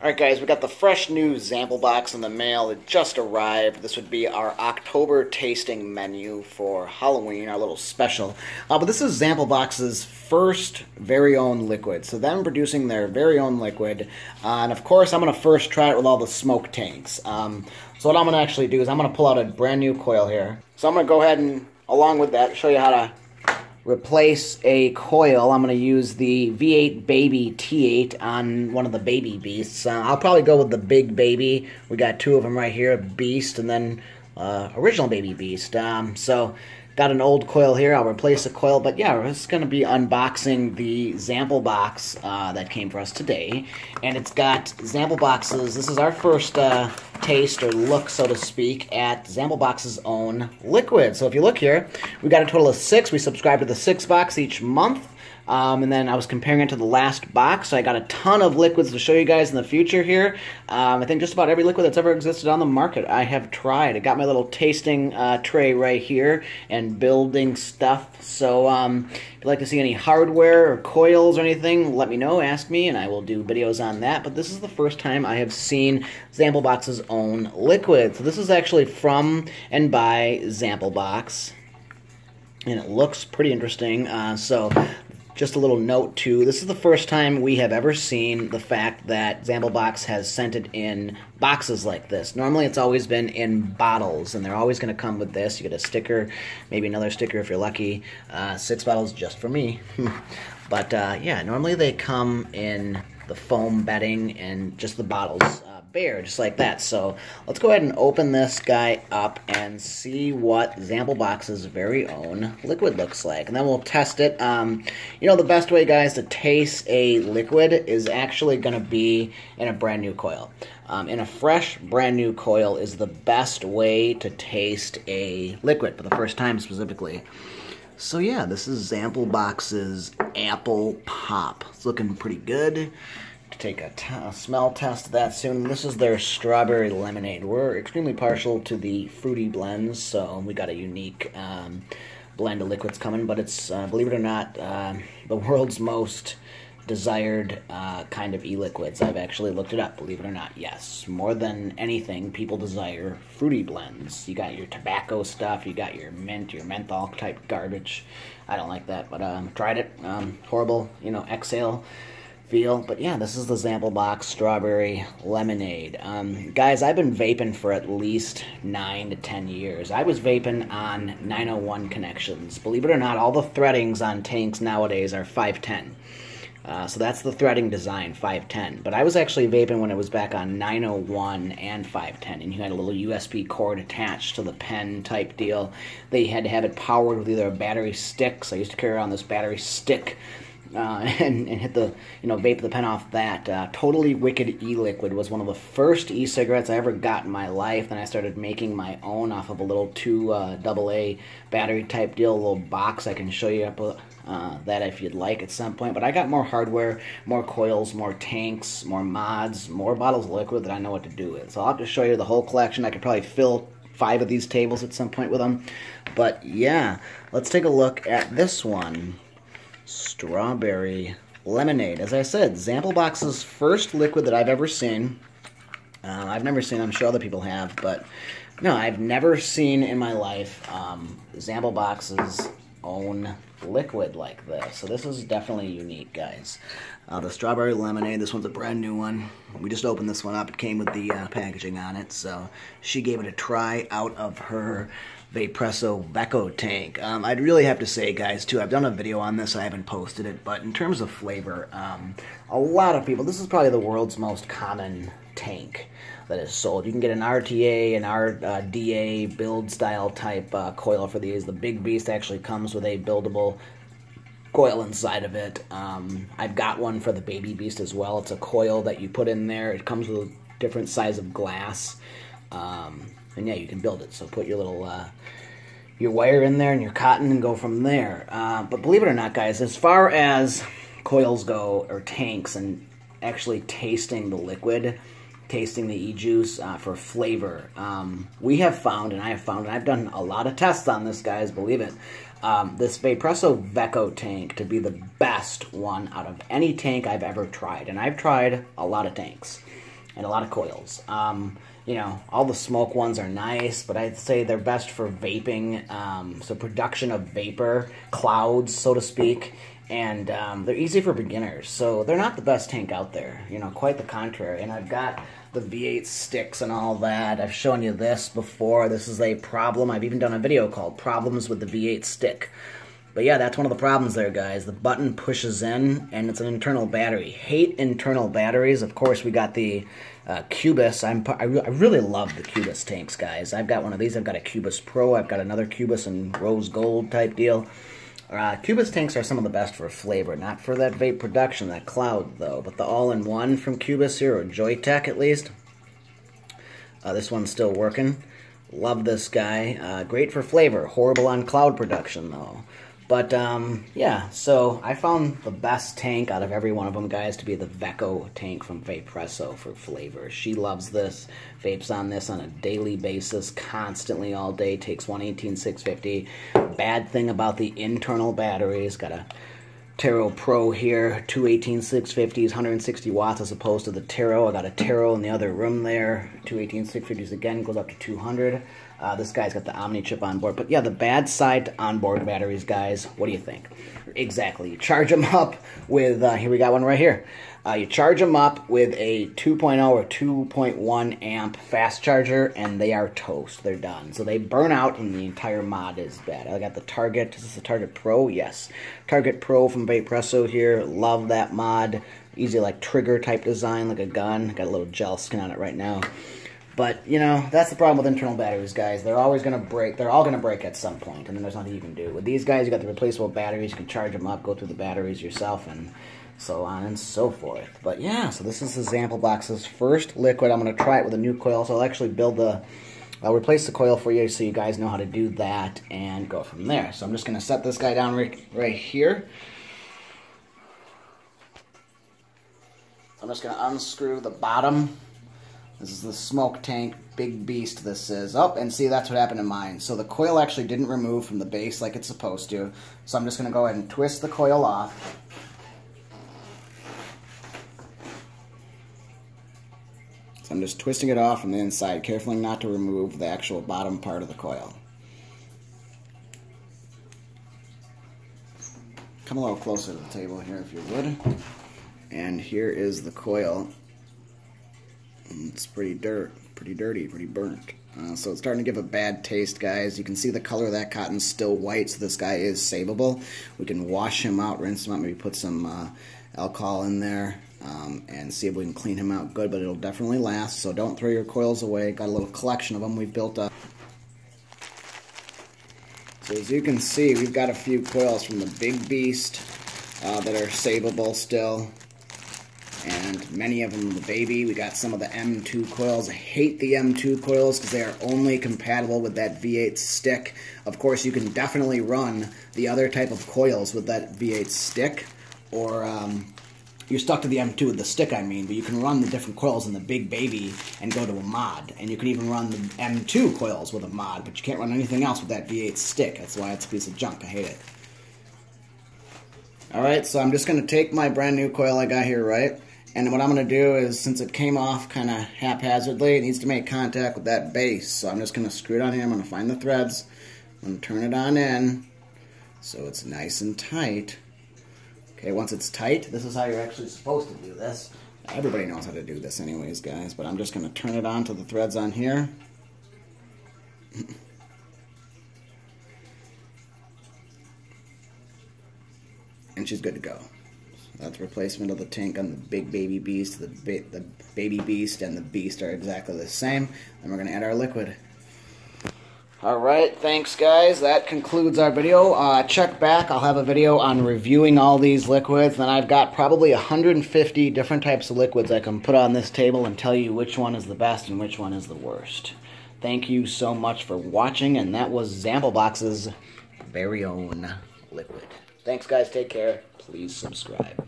Alright guys, we got the fresh new Zample box in the mail. It just arrived. This would be our October tasting menu for Halloween, our little special. But this is Zample Box's first very own liquid. So them producing their very own liquid. And of course I'm going to first try it with all the smoke tanks. So what I'm going to actually do is I'm going to pull out a brand new coil here. So I'm going to go ahead and, along with that, show you how to replace a coil. I'm going to use the V8 Baby T8 on one of the baby beasts. I'll probably go with the big baby. We got two of them right here, Beast and then original baby Beast. So got an old coil here. I'll replace the coil. But yeah, we're just going to be unboxing the Zample box that came for us today. And it's got Zample boxes. This is our first taste or look, so to speak, at Zample box's own liquid. So if you look here, we got a total of 6. We subscribe to the 6 box each month. And then I was comparing it to the last box, so I got a ton of liquids to show you guys in the future here. I think just about every liquid that's ever existed on the market I have tried. I got my little tasting tray right here and building stuff. So if you'd like to see any hardware or coils or anything, let me know, ask me, and I will do videos on that. But this is the first time I have seen Zample box's own liquid. So this is actually from and by Zample box, and it looks pretty interesting. Just a little note too, this is the first time we have ever seen the fact that Zample box has sent it in boxes like this. Normally it's always been in bottles, and they're always going to come with this. You get a sticker, maybe another sticker if you're lucky. 6 bottles just for me. But yeah, normally they come in the foam bedding and just the bottles bare, just like that. So let's go ahead and open this guy up and see what Zample box's very own liquid looks like, and then we'll test it. You know, the best way, guys, to taste a liquid is actually going to be in a brand new coil. In a fresh, brand new coil is the best way to taste a liquid for the first time specifically. So yeah, this is Zample box's Apple Pop. It's looking pretty good. Take a smell test of that soon. This is their strawberry lemonade. We're extremely partial to the fruity blends, so we got a unique blend of liquids coming, but it's, believe it or not, the world's most desired kind of e-liquids. I've actually looked it up, believe it or not. Yes, more than anything, people desire fruity blends. You got your tobacco stuff, you got your mint, your menthol type garbage. I don't like that, but tried it. Horrible, you know, exhale feel. But yeah, this is the Zample box strawberry lemonade. Guys, I've been vaping for at least 9 to 10 years. I was vaping on 901 connections. Believe it or not, all the threadings on tanks nowadays are 510. So that's the threading design, 510. But I was actually vaping when it was back on 901 and 510, and you had a little USB cord attached to the pen type deal. They had to have it powered with either a battery stick, so I used to carry around this battery stick and hit the, you know, vape the pen off that. Totally Wicked e-liquid was one of the first e-cigarettes I ever got in my life. Then I started making my own off of a little 2 AA battery type deal, a little box. I can show you up that if you'd like at some point. But I got more hardware, more coils, more tanks, more mods, more bottles of liquid that I know what to do with. So I'll have to show you the whole collection. I could probably fill 5 of these tables at some point with them. But yeah, let's take a look at this one. Strawberry lemonade. As I said, Zample box's first liquid that I've ever seen. I've never seen, I'm sure other people have, but no, I've never seen in my life Zample box's own liquid like this. So this is definitely unique, guys. The strawberry lemonade, this one's a brand new one. We just opened this one up. It came with the packaging on it, so she gave it a try out of her Vaporesso Vecco tank. I'd really have to say, guys, too, I've done a video on this, I haven't posted it, but in terms of flavor, a lot of people, this is probably the world's most common tank that is sold. You can get an RTA and RDA build style type coil for these. The Big Beast actually comes with a buildable coil inside of it. I've got one for the Baby Beast as well. It's a coil that you put in there. It comes with a different size of glass. And yeah, you can build it. So put your little your wire in there and your cotton and go from there. But believe it or not, guys, as far as coils go, or tanks, and actually tasting the liquid, tasting the e-juice for flavor, we have found, and I have found, and I've done a lot of tests on this, guys, believe it, this Vaporesso Vecco tank to be the best one out of any tank I've ever tried. And I've tried a lot of tanks. and a lot of coils. You know, all the smoke ones are nice, but I'd say they're best for vaping, so production of vapor, clouds, so to speak, and they're easy for beginners, so they're not the best tank out there, you know, quite the contrary. And I've got the V8 sticks and all that. I've shown you this before. This is a problem. I've even done a video called Problems with the V8 Stick. But yeah, that's one of the problems there, guys. The button pushes in, and it's an internal battery. Hate internal batteries. Of course, we got the Cubus. I really love the Cubus tanks, guys. I've got one of these. I've got a Cubus Pro. I've got another Cubus in rose gold type deal. Cubus tanks are some of the best for flavor, not for that vape production, that cloud, though. But the all-in-one from Cubus here, or Joytech at least. This one's still working. Love this guy. Great for flavor. Horrible on cloud production, though. But, yeah, so I found the best tank out of every one of them, guys, to be the Vecco tank from Vaporesso for flavor. She loves this, vapes on this on a daily basis, constantly all day, takes 118-650. Bad thing about the internal batteries, got a Taro Pro here, 218-650s, 160 watts as opposed to the Taro. I got a Taro in the other room there, 218-650s again, goes up to 200. This guy's got the Omni chip on board. But yeah, the bad side to onboard batteries, guys, what do you think? Exactly. You charge them up with, here we got one right here. You charge them up with a 2.0 or 2.1 amp fast charger, and they are toast. They're done. So they burn out, and the entire mod is bad. I got the Target. Is this the Target Pro? Yes. Target Pro from Vaporesso here. Love that mod. Easy, like, trigger type design, like a gun. Got a little gel skin on it right now. But, you know, that's the problem with internal batteries, guys. They're always going to break. They're all going to break at some point, and then there's nothing you can do. With these guys, you got the replaceable batteries. You can charge them up, go through the batteries yourself, and so on and so forth. But, yeah, so this is the Zamplebox's first liquid. I'm going to try it with a new coil, so I'll actually I'll replace the coil for you so you guys know how to do that and go from there. So I'm just going to set this guy down right here. I'm just going to unscrew the bottom. This is the smoke tank, big beast this is. Oh, and see, that's what happened to mine. So the coil actually didn't remove from the base like it's supposed to. So I'm just going to go ahead and twist the coil off. So I'm just twisting it off from the inside, carefully not to remove the actual bottom part of the coil. Come a little closer to the table here if you would. And here is the coil. It's pretty dirty, pretty burnt. So it's starting to give a bad taste, guys. You can see the color of that cotton's still white, so this guy is savable. We can wash him out, rinse him out, maybe put some alcohol in there, and see if we can clean him out good, but it'll definitely last, so don't throw your coils away. Got a little collection of them we've built up. So as you can see, we've got a few coils from the big beast that are savable still. And many of them the baby. We got some of the M2 coils. I hate the M2 coils because they are only compatible with that V8 stick. Of course, you can definitely run the other type of coils with that V8 stick, or you're stuck to the M2 with the stick, I mean, but you can run the different coils in the big baby and go to a mod. And you can even run the M2 coils with a mod, but you can't run anything else with that V8 stick. That's why it's a piece of junk. I hate it. Alright, so I'm just going to take my brand new coil I got here, right? And what I'm going to do is, since it came off kind of haphazardly, it needs to make contact with that base. So I'm just going to screw it on here. I'm going to find the threads. I'm going to turn it on in so it's nice and tight. Okay, once it's tight, this is how you're actually supposed to do this. Everybody knows how to do this anyways, guys. But I'm just going to turn it on to the threads on here. And she's good to go. That's replacement of the tank on the big baby beast. The baby beast and the beast are exactly the same. Then we're going to add our liquid. Alright, thanks guys. That concludes our video. Check back. I'll have a video on reviewing all these liquids. And I've got probably 150 different types of liquids I can put on this table and tell you which one is the best and which one is the worst. Thank you so much for watching. And that was Zamplebox's very own liquid. Thanks guys. Take care. Please subscribe.